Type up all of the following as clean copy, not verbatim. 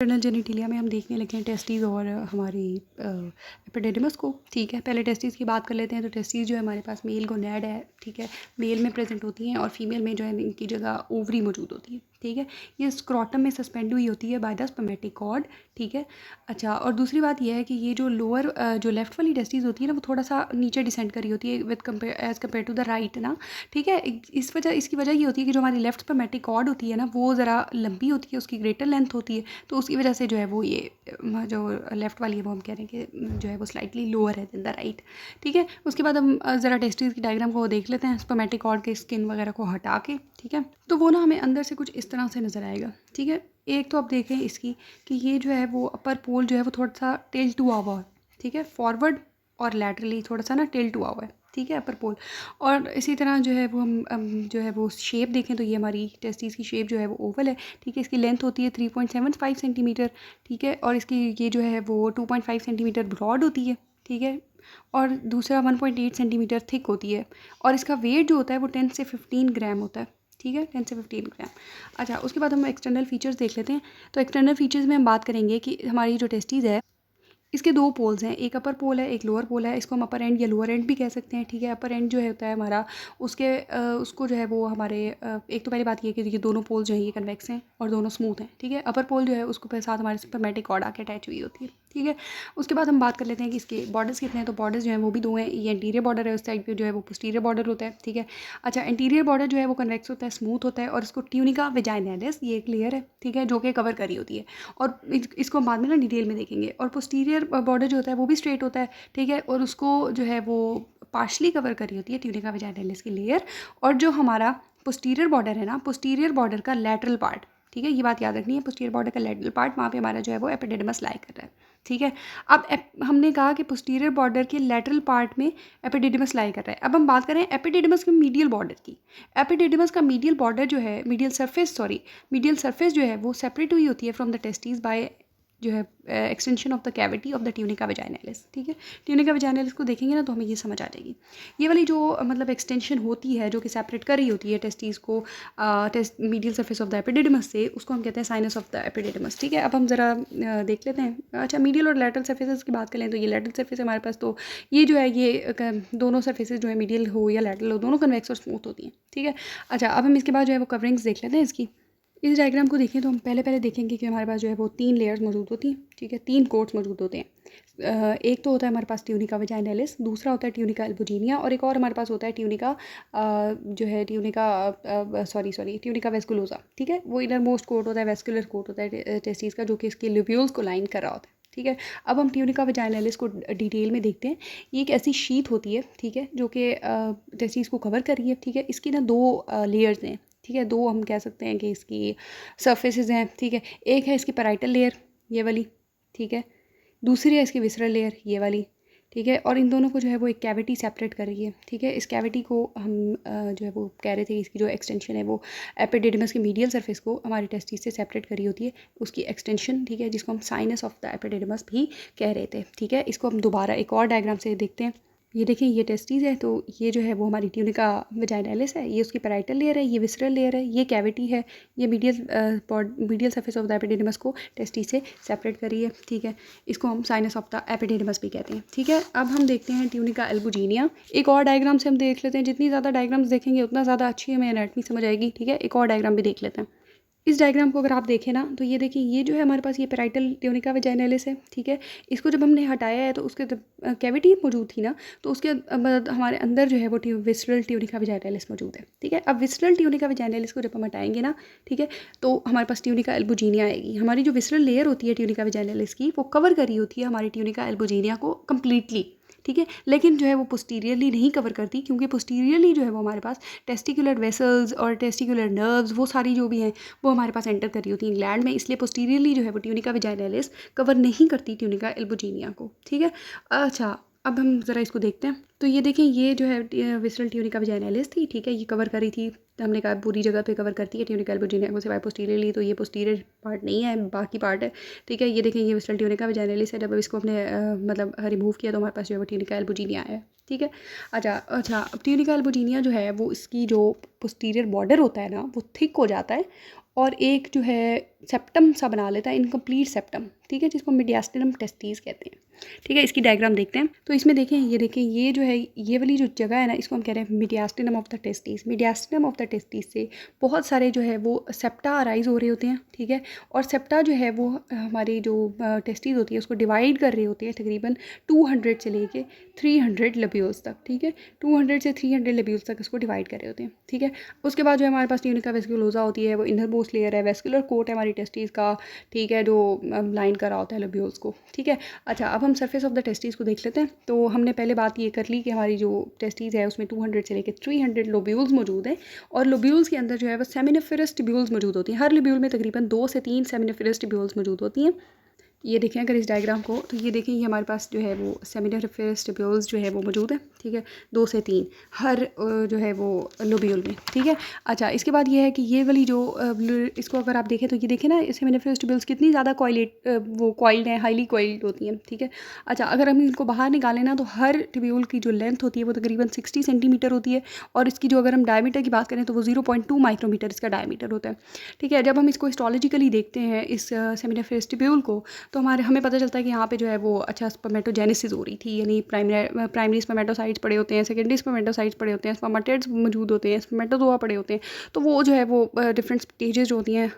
Internal genitalia में हम देखने लगे हैं टेस्टिस और हमारी एपिडिडमस को, ठीक है। पहले टेस्टिस की बात कर लेते हैं। तो टेस्टिस जो है हमारे पास मेल गोनैड है, ठीक है, मेल में प्रेजेंट होती हैं और फीमेल में जो है इनकी जगह ओवरी मौजूद होती है, ठीक है। ये स्क्रोटम में सस्पेंड हुई होती है बाय द स्पर्मेटिक कॉर्ड, ठीक है। अच्छा, और दूसरी बात यह है कि ये जो लोअर जो लेफ्ट वाली टेस्टिस होती है ना, वो थोड़ा सा नीचे डिसेंड करी होती है with compare as compare to the right ना, ठीक है। इसकी वजह ये होती है कि जो हमारी लेफ्ट स्पर्मेटिक कॉर्ड होती है ना, वो ज़रा लंबी होती है, उसकी ग्रेटर लेंथ होती है, तो उसकी वजह से जो है वो ये जो लेफ़्ट वाली है वो हम कह रहे हैं कि जो है वो स्लाइटली लोअर है देन द राइट, ठीक है। उसके बाद हम ज़रा टेस्टिस की डायग्राम को देख लेते हैं स्पर्मेटिक कॉर्ड के स्किन वगैरह को हटा के, ठीक है। तो वो ना हमें अंदर से कुछ इस तरह से नज़र आएगा, ठीक है। एक तो आप देखें इसकी कि ये जो है वो अपर पोल जो है वो थोड़ा सा टिल्ट हुआ हुआ है, ठीक है, फॉरवर्ड और लैटरली थोड़ा सा ना टिल्ट हुआ हुआ है, ठीक है, अपर पोल। और इसी तरह जो है वो हम जो है वो शेप देखें तो ये हमारी टेस्टिस की शेप जो है वो ओवल है, ठीक है। इसकी लेंथ होती है 3.75 सेंटीमीटर, ठीक है, और इसकी ये जो है वो 2.5 सेंटीमीटर ब्रॉड होती है, ठीक है, और दूसरा 1.8 सेंटीमीटर थिक होती है, और इसका वेट जो होता है वो 10 से 15 ग्राम होता है, ठीक है, 10 से 15 ग्राम। अच्छा, उसके बाद हम एक्सटर्नल फीचर्स देख लेते हैं। तो एक्सटर्नल फीचर्स में हम बात करेंगे कि हमारी जो टेस्टिस है इसके दो पोल्स हैं, एक अपर पोल है, एक लोअर पोल है। इसको हम अपर एंड या लोअर एंड भी कह सकते हैं, ठीक है। अपर एंड जो होता है हमारा उसको जो है वो हमारे एक तो पहली बात ये कि दोनों पोल जो है ये कन्वेक्स हैं और दोनों स्मूथ हैं, ठीक है। अपर पोल जो है उसको साथ हमारे स्पर्मेटिक कॉर्ड आके अटैच हुई होती है, ठीक है। उसके बाद हम बात कर लेते हैं कि इसके बॉर्डर्स कितने हैं। तो बॉर्डर्स जो है वो भी दो हैं, ये एंटीरियर बॉर्डर है, उस साइड पर जो है वो पोस्टीरियर बॉर्डर होता है, ठीक है। अच्छा, एंटीरियर बॉर्डर जो है वो कन्वेक्स होता है, स्मूथ होता है, और इसको ट्यूनिका वेजाइनालिस ये एक लेयर है, ठीक है, जो कि कवर करी होती है, और इसको हम बाद में ना डिटेल में देखेंगे। और पोस्टीरियर बॉर्डर जो होता है वो भी स्ट्रेट होता है, ठीक है, और उसको जो है वो पार्शली कवर करी होती है ट्यूनिका वेजाइनालिस की लेयर। और जो हमारा पोस्टीरियर बॉर्डर है ना, पोस्टीरियर बॉर्डर का लैटरल पार्ट, ठीक है, ये बात याद रखनी है, पोस्टीरियर बॉर्डर का लैटरल पार्ट वहाँ पे हमारा जो है वो एपिडिडमस लाई कर रहा है, ठीक है। अब हमने कहा कि पोस्टीरियर बॉर्डर के लैटरल पार्ट में एपिडिडमस लाई कर रहा है। अब हम बात करें एपिडिडमस के मीडियल बॉर्डर की। एपिडिडमस का मीडियल बॉर्डर जो है, मीडियल सरफेस जो है वो सेपरेट हुई होती है फ्रॉम द टेस्टिस बाय जो है extension of the cavity of the tunica vaginalis, ठीक है। ट्यूनिका वेजाइनालिस को देखेंगे ना तो हमें ये समझ आ जाएगी। ये वाली जो मतलब एक्सटेंशन होती है जो कि सेपरेट कर रही होती है टेस्टिस को medial surface of the epididymis से, उसको हम कहते हैं साइनस ऑफ द एपिडिडमस, ठीक है। अब हम ज़रा देख लेते हैं। अच्छा, मीडियल और लैटरल सरफेसेस की बात करें तो ये लैटरल सरफेस हमारे पास, तो ये जो है ये दोनों सरफेसेस जो है मीडियल हो या लैटरल हो, दोनों कन्वेक्स और स्मूथ होती हैं, ठीक है। अच्छा, अब हम इसके बाद जो है वो कवरिंग्स देख लेते हैं इसकी। इस डायग्राम को देखें तो हम पहले देखेंगे कि हमारे पास जो है वो 3 लेयर्स मौजूद होती हैं, ठीक है, 3 कोट्स मौजूद होते हैं। एक तो होता है हमारे पास ट्यूनिका वेजाइनालिस, दूसरा होता है ट्यूनिका एल्बुजिनिया, और एक और हमारे पास होता है ट्यूनिका ट्यूनिका वेस्कुलोसा, ठीक है। वो इनर मोस्ट कोट होता है, वेस्कुलर कोट होता है टेस्टिस का, जो कि इसके ल्यूब्यूल्स को लाइन कर रहा होता है, ठीक है। अब हम ट्यूनिका वेजाइनालिस को डिटेल में देखते हैं। ये एक ऐसी शीट होती है, ठीक है, जो कि टेस्टिस को कवर कर रही है, ठीक है। इसकी ना 2 लेयर्स हैं, ठीक है, 2 हम कह सकते हैं कि इसकी सर्फेसेस हैं, ठीक है। एक है इसकी पैराइटल लेयर ये वाली, ठीक है, दूसरी है इसकी विसरल लेयर ये वाली, ठीक है। और इन दोनों को जो है वो एक कैविटी सेपरेट कर रही है, ठीक है। इस कैविटी को हम जो है वो कह रहे थे कि इसकी जो एक्सटेंशन है वो एपिडिडमस के मीडियल सरफेस को हमारी टेस्टिस से सेपरेट करी होती है, उसकी एक्सटेंशन, ठीक है, जिसको हम साइनस ऑफ द एपिडिडमस भी कह रहे थे, ठीक है। इसको हम दोबारा एक और डायग्राम से देखते हैं। ये देखिए, ये टेस्टिस है, तो ये जो है वो हमारी ट्यूनिका वेजाइनालिस है, ये उसकी पैराइटल लेयर है, ये विसरल लेयर है, ये कैविटी है, ये medial surface of the epididymis को टेस्टिस से सेपरेट करी है, ठीक है। इसको हम साइनस ऑफ द एपिडिडमस भी कहते हैं, ठीक है। अब हम देखते हैं ट्यूनिका एल्बुजिनिया। एक और डायग्राम से हम देख लेते हैं। जितनी ज़्यादा डायग्राम्स देखेंगे उतना ज़्यादा अच्छी हमें एनाटमी समझ आएगी, ठीक है। एक और डायग्राम भी देख लेते हैं। इस डायग्राम को अगर आप देखें ना तो ये देखिए, ये जो है हमारे पास ये पैराइटल ट्यूनिका वेजाइनालिस है, ठीक है। इसको जब हमने हटाया है तो उसके कैविटी मौजूद थी ना, तो उसके हमारे अंदर जो है वो विसरल ट्यूनिका वेजाइनालिस मौजूद है, ठीक है। अब विसरल ट्यूनिका वेजाइनालिस को जब हम हटाएंगे ना, ठीक है, तो हमारे पास ट्यूनिका एल्बुजिनिया आएगी। हमारी जो विसरल लेयर होती है ट्यूनिका वेजाइनालिस की, वो कवर करी होती है हमारी ट्यूनिका एल्बुजिनिया को कम्प्लीटली, ठीक है। लेकिन जो है वो पोस्टीरियरली नहीं कवर करती, क्योंकि पोस्टीरियरली जो है वो हमारे पास टेस्टिकुलर वेसल्स और टेस्टिकुलर नर्व्स वो सारी जो भी हैं वो हमारे पास एंटर कर रही होती हैं ग्लैंड में, इसलिए पोस्टीरियरली जो है वो ट्यूनिका वेजाइनालिस कवर नहीं करती ट्यूनिका एल्बुजिनिया को, ठीक है। अच्छा, अब हम ज़रा इसको देखते हैं। तो ये देखें, ये जो है विसरल ट्यूनिका वेजाइनालिस थी, ठीक है, ये कवर करी थी, हमने कहा पूरी जगह पे कवर करती है ट्यूनिका एल्बुजिनिया को सिवाय पोस्टीरियरली, तो ये पोस्टीरियर पार्ट नहीं है, बाकी पार्ट है, ठीक है। ये देखें, ये विसरल ट्यूनिका वेजाइनालिस है। जब इसको हमने मतलब रिमूव किया तो हमारे पास जो है वो ट्यूनिका एल्बुजिनिया है, ठीक है। अच्छा, अब ट्यूनिका एल्बुजिनिया जो है वो इसकी जो पोस्टीरियर बॉर्डर होता है ना वो थिक हो जाता है, और एक जो है सेप्टम सा बना लेता है, इनकम्प्लीट सेप्टम, ठीक है, जिसको मीडियास्टिनम टेस्टिस कहते हैं, ठीक है। इसकी डायग्राम देखते हैं। तो इसमें देखें, ये देखें, ये जो है, ये वाली जो जगह है ना, इसको हम कह रहे हैं mediastinum of the testis. Mediastinum of the testis से बहुत सारे जो है वो सेप्टा अराइज हो रहे होते हैं, ठीक है। और सेप्टा जो है वो हमारी जो टेस्टिस होती है उसको डिवाइड कर रहे होते हैं तकरीबन 200 से लेके 300 लब्यूल्स तक, ठीक है। 200 से 300 लब्यूल्स तक इसको डिवाइड कर रहे होते हैं, ठीक है। उसके बाद जो हमारे पास ट्यूनिका वेस्कुलोसा होती है, वो इनर मोस्ट लेयर है, वेस्कुलर कोट है हमारी टेस्टिस का, ठीक है, जो लाइन कर रहा होता है लब्यूल्स को, ठीक है। अच्छा, अब हम सरफेस ऑफ द टेस्टिस को देख लेते हैं। तो हमने पहले बात ये कर ली कि हमारी जो टेस्टिस है उसमें 200 से लेकर 300 लोब्यूल्स मौजूद हैं, और लोब्यूल्स के अंदर जो है वो सेमिनिफेरस ट्यूब्यूल्स मौजूद होती हैं। हर लोब्यूल में तकरीबन 2 से 3 सेमिनिफेरस ट्यूब्यूल्स मौजूद होती हैं। ये देखें अगर इस डायग्राम को, तो ये देखें, ये हमारे पास जो है वो सेमिनिफेरस ट्यूब्यूल्स जो है वो मौजूद है, ठीक है, 2 से 3 हर जो है वो लोब्यूल में, ठीक है। अच्छा, इसके बाद ये है कि ये वाली जो इसको अगर आप देखें, तो ये देखें ना, सेमिनिफेरस ट्यूब्यूल्स कितनी ज़्यादा वो कॉइल्ड हैं, हाईली कॉइल्ड होती हैं, ठीक है। अच्छा, अगर हम इनको बाहर निकालें ना, तो हर ट्यूब्यूल की जो लेंथ होती है वो तकरीबन 60 सेंटीमीटर होती है, और इसकी जो अगर हम डायमीटर की बात करें तो वो 0.2 माइक्रोमीटर इसका डायमीटर होता है, ठीक है। जब हम इसको हिस्टोलॉजिकली देखते हैं इस सेमिनिफेरस ट्यूब्यूल को, तो हमें पता चलता है कि यहाँ पे जो है वो अच्छा स्पर्मेटोजेनेसिस हो रही थी, यानी प्राइमरी स्पर्मेटोसाइट्स पड़े होते हैं, सेकेंडरी स्पर्मेटोसाइट्स पड़े होते हैं, स्पर्मेटिड्स मौजूद होते हैं, स्पर्मेटोजोआ पड़े होते हैं। तो वो जो है वो डिफरेंट स्टेजेस जो होती हैं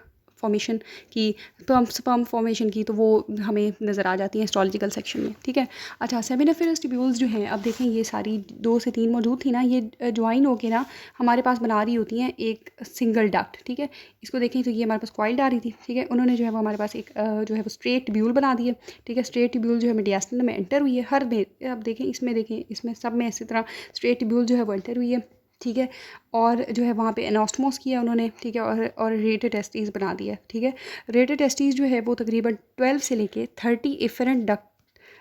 फॉर्मेशन की, स्पर्म फॉर्मेशन की, तो वो हमें नज़र आ जाती हैं हिस्टोलॉजिकल सेक्शन में, ठीक है। अच्छा, सेमिनिफेरस ट्यूब्यूल्स जो हैं, अब देखें, ये सारी 2 से 3 मौजूद थी ना, ये ज्वाइन होके ना हमारे पास बना रही होती हैं एक सिंगल डक्ट, ठीक है। इसको देखें तो ये हमारे पास कॉइल्ड आ रही थी, ठीक है। उन्होंने जो है वो हमारे पास एक जो है वो स्ट्रेट ट्यूब्यूल बना दी है, ठीक है। स्ट्रेट ट्यूब्यूल जो है मीडियास्टिनम में एंटर हुई है, हर में अब देखें, इसमें सब में इसी तरह स्ट्रेट ट्यूब्यूल जो है वो एंटर हुई है, ठीक है। और जो है वहाँ पे एनास्टोमोस किया उन्होंने, ठीक है, और रेटेड टेस्टिस बना दिया, ठीक है। रेटेड टेस्टिस जो है वो तकरीबन 12 से लेके 30 इफरेंट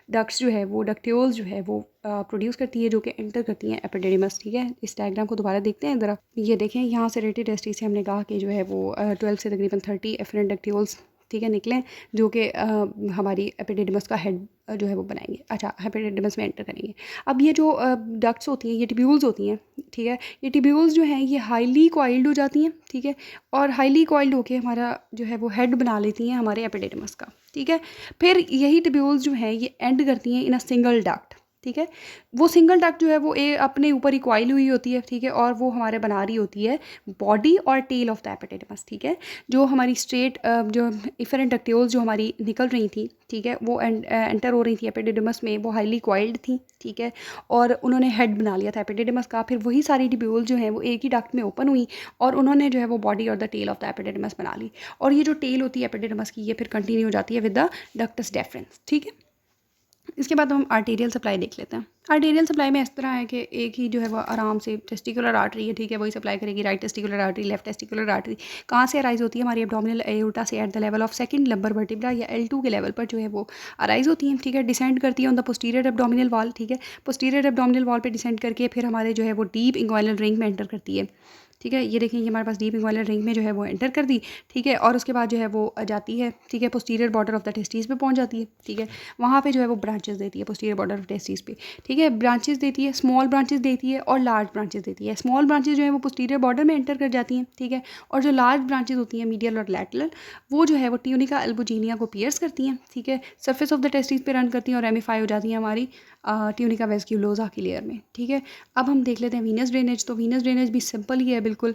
डक्ट्स जो है वो डक्ट्यूल्स जो है वो प्रोड्यूस करती है, जो कि एंटर करती हैं एपिडेडिमस, ठीक है। इस डायग्राम को दोबारा देखते हैं ज़रा। ये देखें, यहाँ से रेटेड टेस्टिस से हमने कहा कि जो है वो 12 से तकरीबन 30 इफरेंट डक्ट्यूल्स, ठीक है, निकलें, जो कि हमारी एपिडेडिमस का हेड जो है वो बनाएंगे। अच्छा, एपिडेडिमस में एंटर करेंगे। अब ये जो डक्ट्स होती हैं, ये ट्यूब्यूल्स होती हैं, ठीक है। ये ट्यूब्यूल्स जो हैं ये हाईली कॉइल्ड हो जाती हैं, ठीक है, और हाईली कॉइल्ड होके हमारा जो है वो हेड बना लेती हैं हमारे एपिडेडिमस का, ठीक है। फिर यही ट्यूब्यूल्स जो हैं ये एंड करती हैं इन अ सिंगल डक्ट, ठीक है। वो सिंगल डक्ट जो है वो अपने ऊपर ही कॉइल हुई होती है, ठीक है, और वो हमारे बना रही होती है बॉडी और टेल ऑफ द एपिडेडिमस, ठीक है। जो हमारी स्ट्रेट जो इफरेंट डक्ट्यूल्स जो हमारी निकल रही थी, ठीक है, वो एंटर हो रही थी एपिडेडिमस में, वो हाईली कॉइल्ड थी, ठीक है, और उन्होंने हेड बना लिया था एपिडेडिमस का। फिर वही सारी ट्यूब्यूल जो हैं वो एक ही डक्ट में ओपन हुई, और उन्होंने जो है वो बॉडी और the tell of the epididymis बना ली। और ये जो टेल होती है एपिडेडिमस की, ये फिर कंटिन्यू हो जाती है विद द डक्टस डेफरेंस, ठीक है। इसके बाद हम आर्टेरियल सप्लाई देख लेते हैं। आर्टेरियल सप्लाई में इस तरह है कि एक ही जो है वो आराम से टेस्टिकुलर आर्टरी है, ठीक है, वही सप्लाई करेगी। Right testicular artery, left testicular artery कहाँ से अराइज होती है? हमारी एब्डोमिनल एओर्टा से at the level of second lumbar vertebra या L2 के लेवल पर जो है वो अराइज होती हैं, ठीक है। डिसेंड करती है on the posterior abdominal wall, ठीक है। पोस्टीरियर एब्डोमिनल वॉल पे डिसेंड करके फिर हमारे जो है वो डीप इंग्वाइनल रिंग में एंटर करती है, ठीक है। ये देखें, ये हमारे पास डीप इंग्वाइनल रिंग में जो है वो एंटर कर दी, ठीक है। और उसके बाद जो है वो जाती है, ठीक है, posterior border of the testis पे पहुंच जाती है, ठीक है। वहाँ पे जो है वो ब्रांचेस देती है पोस्टीरियर बॉर्डर ऑफ टेस्टिस पे, ठीक है। ब्रांचेस देती है, स्मॉल ब्रांचेस देती है और लार्ज ब्रांचेस देती है। स्मॉल ब्रांचेस जो है वो पोस्टीरियर बॉर्डर में एंटर कर जाती हैं, ठीक है। और जो लार्ज ब्रांचेस होती हैं मीडियल और लैटरल, वो जो है वो ट्यूनिका एल्बुजिनिया को पियर्स करती हैं, ठीक है, सरफेस ऑफ द टेस्टिस पे रन करती हैं और रेमिफाई हो जाती हैं हमारी ट्यूनिका वेस्क्यूलोसा की लेयर में, ठीक है। अब हम देख लेते हैं वीनस ड्रेनेज। तो वीनस ड्रेनेज भी सिंपल ही है बिल्कुल।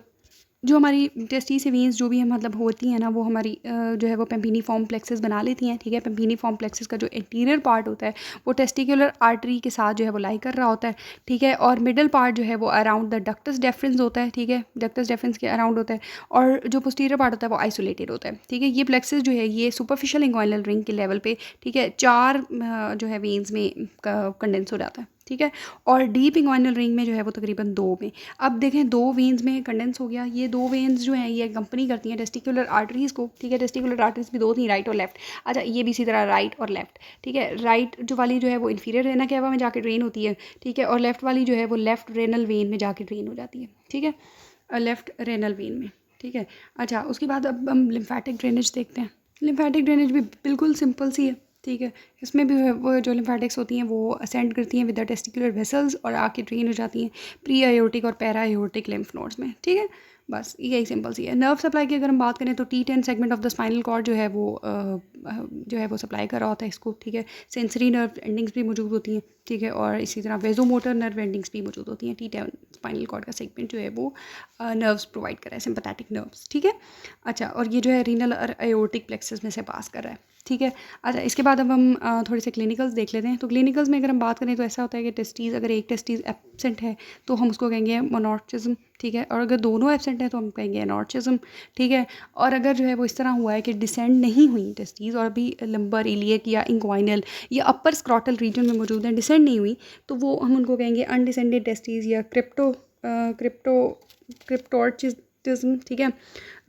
जो हमारी टेस्टिस से वेंस जो भी है मतलब होती हैं ना, वो हमारी जो है वो पेम्पिनी फॉर्म प्लेक्सेस बना लेती हैं, ठीक है। पेम्पिनी फॉर्म प्लेक्सेस का जो इंटीरियर पार्ट होता है वो टेस्टिकुलर आर्टरी के साथ जो है वो लाई कर रहा होता है, ठीक है। और मिडल पार्ट जो है वो अराउंड द डक्टस डेफरेंस होता है, ठीक है, डक्टस डेफरेंस के अराउंड होता है। और जो पोस्टीरियर पार्ट होता है वो आइसोलेटेड होता है, ठीक है। ये प्लेक्सेस जो है ये सुपरफिशियल इंग्वाइनल रिंग के लेवल पे, ठीक है, 4 जो है वेंस में कंडेंस हो जाता है, ठीक है। और डीप इंग्वाइनल रिंग में जो है वो तकरीबन 2 में। अब देखें 2 वेंस में कंडेंस हो गया। ये 2 वेंस जो हैं ये कंपनी करती हैं टेस्टिकुलर आर्टरीज़ को, ठीक है। टेस्टिकुलर आर्टरीज भी 2 थी, राइट और लेफ्ट। अच्छा, ये भी इसी तरह राइट और लेफ्ट, ठीक है। राइट जो वाली जो है वो इन्फीरियर रेना कैवा में जाके ड्रेन होती है, ठीक है। और लेफ्ट वाली जो है वो लेफ्ट रेनल वेन में जाके ड्रेन हो जाती है, ठीक है, लेफ्ट रेनल वेन में, ठीक है। अच्छा, उसके बाद अब हम लिम्फेटिक ड्रेनेज देखते हैं। लिम्फेटिक ड्रेनेज भी बिल्कुल सिंपल सी है, ठीक है। इसमें भी वो जो लिम्फेटिक्स होती हैं वो असेंड करती हैं विद द टेस्टिकुलर वेसल्स और आके ड्रेन हो जाती हैं प्री आयोटिक और पैरा आयोटिक लिम्फ नोड्स में, ठीक है। बस यही सिंपल सी है। नर्व सप्लाई की अगर हम बात करें तो T10 segment of the spinal cord जो है वो सप्लाई कर रहा होता है इसको, ठीक है। सेंसरी नर्व एंडिंग्स भी मौजूद होती हैं, ठीक है, और इसी तरह वेजोमोटर नर्व एंडिंग्स भी मौजूद होती हैं। T10 स्पाइनल कॉर्ड का सेगमेंट जो है वो नर्व्स प्रोवाइड कर रहा है, सिंपैथेटिक नर्व्स, ठीक है। अच्छा, और ये जो है रीनल और एओर्टिक प्लेक्सस में से पास कर रहा है, ठीक है। अच्छा, इसके बाद अब हम थोड़े से क्लिनिकल्स देख लेते हैं। तो क्लिनिकल्स में अगर हम बात करें तो ऐसा होता है कि टेस्टीज़, अगर एक टेस्टीज़ एब्सेंट है तो हम उसको कहेंगे मोनोर्चिज्म, ठीक है, और अगर दोनों एब्सेंट है तो हम कहेंगे एनोर्चिज्म, ठीक है। और अगर जो है वो इस तरह हुआ है कि डिसेंड नहीं हुई टेस्टीज़ और भी लंबर, इलियक या इंग्वाइनल या अपर स्क्रॉटल रीजन में मौजूद हैं, डिसेंड नहीं हुई, तो वो हम उनको कहेंगे अनडिसेंडेड टेस्टीज़ या क्रिप्टोर्चिज्म, ठीक है,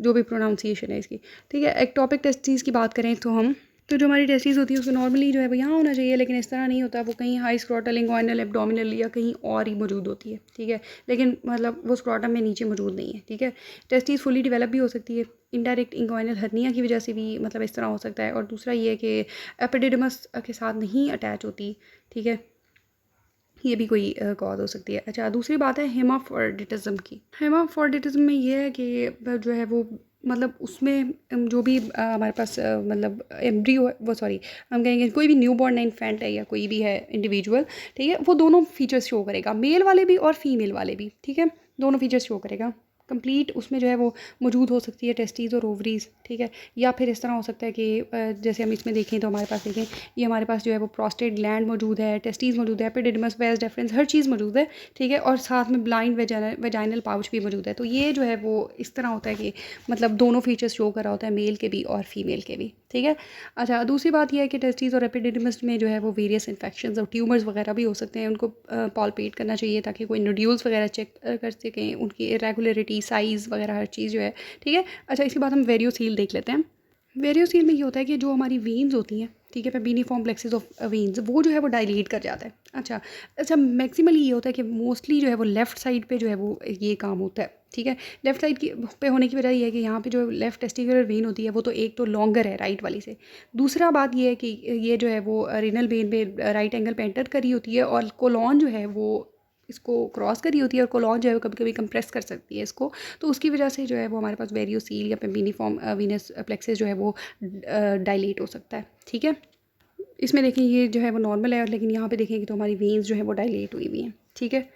जो भी प्रोनाउंसिएशन है इसकी, ठीक है। एक्टोपिक टेस्टीज़ की बात करें तो हम, तो जो हमारी टेस्टीज़ होती है उसको नॉर्मली जो है वो यहाँ होना चाहिए, लेकिन इस तरह नहीं होता, वो कहीं हाई स्क्रॉटल, इंग्वाइनल, एब्डोमिनल या कहीं और ही मौजूद होती है, ठीक है, लेकिन मतलब वो स्क्रॉटम में नीचे मौजूद नहीं है, ठीक है। टेस्टीज़ फुली डेवलप भी हो सकती है, इनडायरेक्ट इंग्वाइनल हर्निया की वजह से भी मतलब इस तरह हो सकता है। और दूसरा ये है कि एपिडिडमस के साथ नहीं अटैच होती, ठीक है, ये भी कोई कॉज हो सकती है। अच्छा, दूसरी बात है हेमाफोरडिटिज्म की। हेमाफोरडिटिज्म में ये है कि जो है वो मतलब उसमें जो भी हमारे पास मतलब एम्ब्रियो, वो सॉरी, हम कहेंगे कोई भी न्यूबॉर्न इन्फेंट है या कोई भी है इंडिविजुअल, ठीक है, वो दोनों फीचर्स शो करेगा, मेल वाले भी और फीमेल वाले भी, ठीक है, दोनों फीचर्स शो करेगा कंप्लीट। उसमें जो है वो मौजूद हो सकती है टेस्टीज़ और ओवरीज़, ठीक है। या फिर इस तरह हो सकता है कि जैसे हम इसमें देखें तो हमारे पास देखें, ये हमारे पास जो है वो प्रोस्टेट ग्लैंड मौजूद है, टेस्टीज़ मौजूद है, एपिडिडमस, वेज डेफरेंस, हर चीज़ मौजूद है, ठीक है, और साथ में ब्लाइंड वेजाइनल पाउच भी मौजूद है। तो ये जो है वो इस तरह होता है कि मतलब दोनों फीचर्स शो कर रहा होता है, मेल के भी और फीमेल के भी, ठीक है। अच्छा, दूसरी बात यह है कि टेस्टीज़ और एपिडिडमस में जो है वो वेरियस इन्फेक्शंस और ट्यूमर्स वगैरह भी हो सकते हैं, उनको पॉलपेट करना चाहिए ताकि कोई नोड्यूल्स वगैरह चेक कर सकें, उनकी इरेगुलरिटी, साइज़ वगैरह हर चीज़ जो है, ठीक है। अच्छा, इसके बाद हम वेरियोसील देख लेते हैं। वेरियोसील में ये होता है कि जो हमारी वेन्स होती हैं, ठीक है, पेपिनिफॉर्म प्लेक्सिस ऑफ वेन्स, वो जो है वो डायलेट कर जाता है। अच्छा, मैक्सिमली ये होता है कि मोस्टली जो है वो लेफ़्ट साइड पे जो है वो ये काम होता है, ठीक है। लेफ़्ट साइड की पे होने की वजह ये है कि यहाँ पे जो लेफ़्ट टेस्टिकुलर वेन होती है वो तो एक तो लॉन्गर है राइट वाली से, दूसरा बात ये है कि ये जो है वो रीनल वेन पे राइट एंगल पे एंटर करी होती है और कोलॉन जो है वो इसको क्रॉस करी होती है, और कोलॉन जो है वो कभी कभी कंप्रेस कर सकती है इसको, तो उसकी वजह से जो है वो हमारे पास वेरियोसील या पेपिनिफॉर्म वीनस प्लेक्सिस जो है वो डायलेट हो सकता है, ठीक है। इसमें देखें ये जो है वो नॉर्मल है, लेकिन यहाँ पे देखेंगे तो हमारी वेन्स जो है वो डायलेट हुई हुई हैं, ठीक है।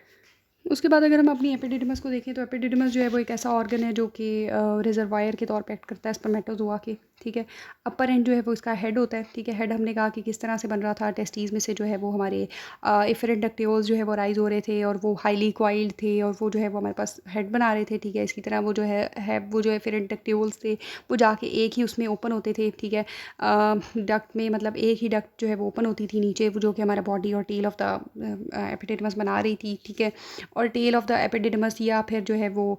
उसके बाद अगर हम अपनी एपिडिडमस को देखें तो एपिडिडमस जो है वो एक ऐसा ऑर्गन है जो कि रिजर्वायर के तौर पे एक्ट करता है स्पर्मेटोजोआ के, ठीक है। अपर एंड जो है वो इसका हेड होता है, ठीक है। हेड हमने कहा कि किस तरह से बन रहा था, टेस्टीज़ में से जो है वो हमारे इफरेंट डक्टियोल्स जो है वो राइज हो रहे थे और वो हाईली क्वाइल्ड थे और वो जो है वो हमारे पास हेड बना रहे थे, ठीक है। इसी तरह वो जो है वो जो इफरेंट डक्टियोल्स थे वो जाके एक ही उसमें ओपन होते थे, ठीक है। डक्ट में मतलब एक ही डक्ट जो है वो ओपन होती थी नीचे, वो जो कि हमारा बॉडी और टेल ऑफ द एपिडिडमस बना रही थी, ठीक है। और टेल ऑफ द एपिडिडमस या फिर जो है वो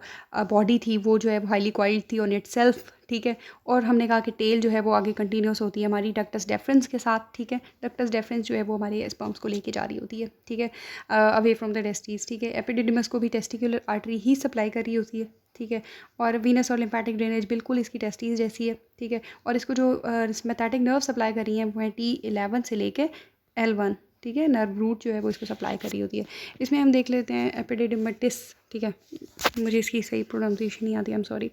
बॉडी थी वो जो है हाईली क्वाइल्ड थी ऑन इट सेल्फ, ठीक है। और हमने कहा कि टेल जो है वो आगे कंटिन्यूस होती है हमारी डक्टस डेफरेंस के साथ, ठीक है। डक्टस डेफरेंस जो है वो हमारे स्पर्म्स को लेके जा रही होती है, ठीक है, अवे फ्रॉम द टेस्टीज, ठीक है। एपिडिडमस को भी टेस्टिकुलर आर्टरी ही सप्लाई कर रही होती है, ठीक है। और वीनस और लिम्फेटिक ड्रेनेज बिल्कुल इसकी टेस्टीज जैसी है, ठीक है। और इसको जो सिम्पैथेटिक नर्व सप्लाई कर रही हैं वो है T11 से लेके L1, ठीक है। नर्व रूट जो है वो इसको सप्लाई कर रही होती है। इसमें हम देख लेते हैं एपिडिडमटिस, ठीक है, मुझे इसकी सही प्रोनाउंसिएशन नहीं आती, आई एम सॉरी।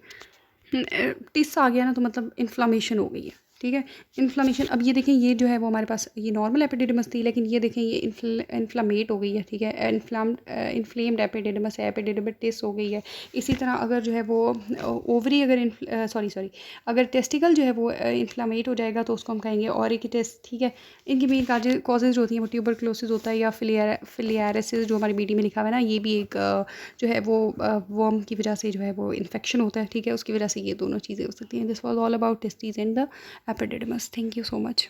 टिस आ गया ना तो मतलब इन्फ्लामेशन हो गई है, ठीक है, इन्फ्लामेशन। अब ये देखें ये जो है वो हमारे पास ये नॉर्मल एपिडिडमस थी, लेकिन ये देखें ये इन्फ्लामेट हो गई है, ठीक है। इन्फ्लेम्ड एपिडिडमस है, एपिडिडमटिस हो गई है। इसी तरह अगर जो है वो ओवरी अगर सॉरी अगर टेस्टिकल जो है वो इन्फ्लामेट हो जाएगा तो उसको हम कहेंगे ऑरिकिटिस, ठीक है। इनकी मेन कॉजेज जो होती हैं वो ट्यूबरक्लोसिस होता है या फिलियारिसिस जो हमारी बीडी में लिखा हुआ है ना, ये भी एक जो है वो वर्म की वजह से जो है वो इन्फेक्शन होता है, ठीक है, उसकी वजह से ये दोनों चीज़ें हो सकती हैं। This was all about testes and the epididymis. Thank you so much.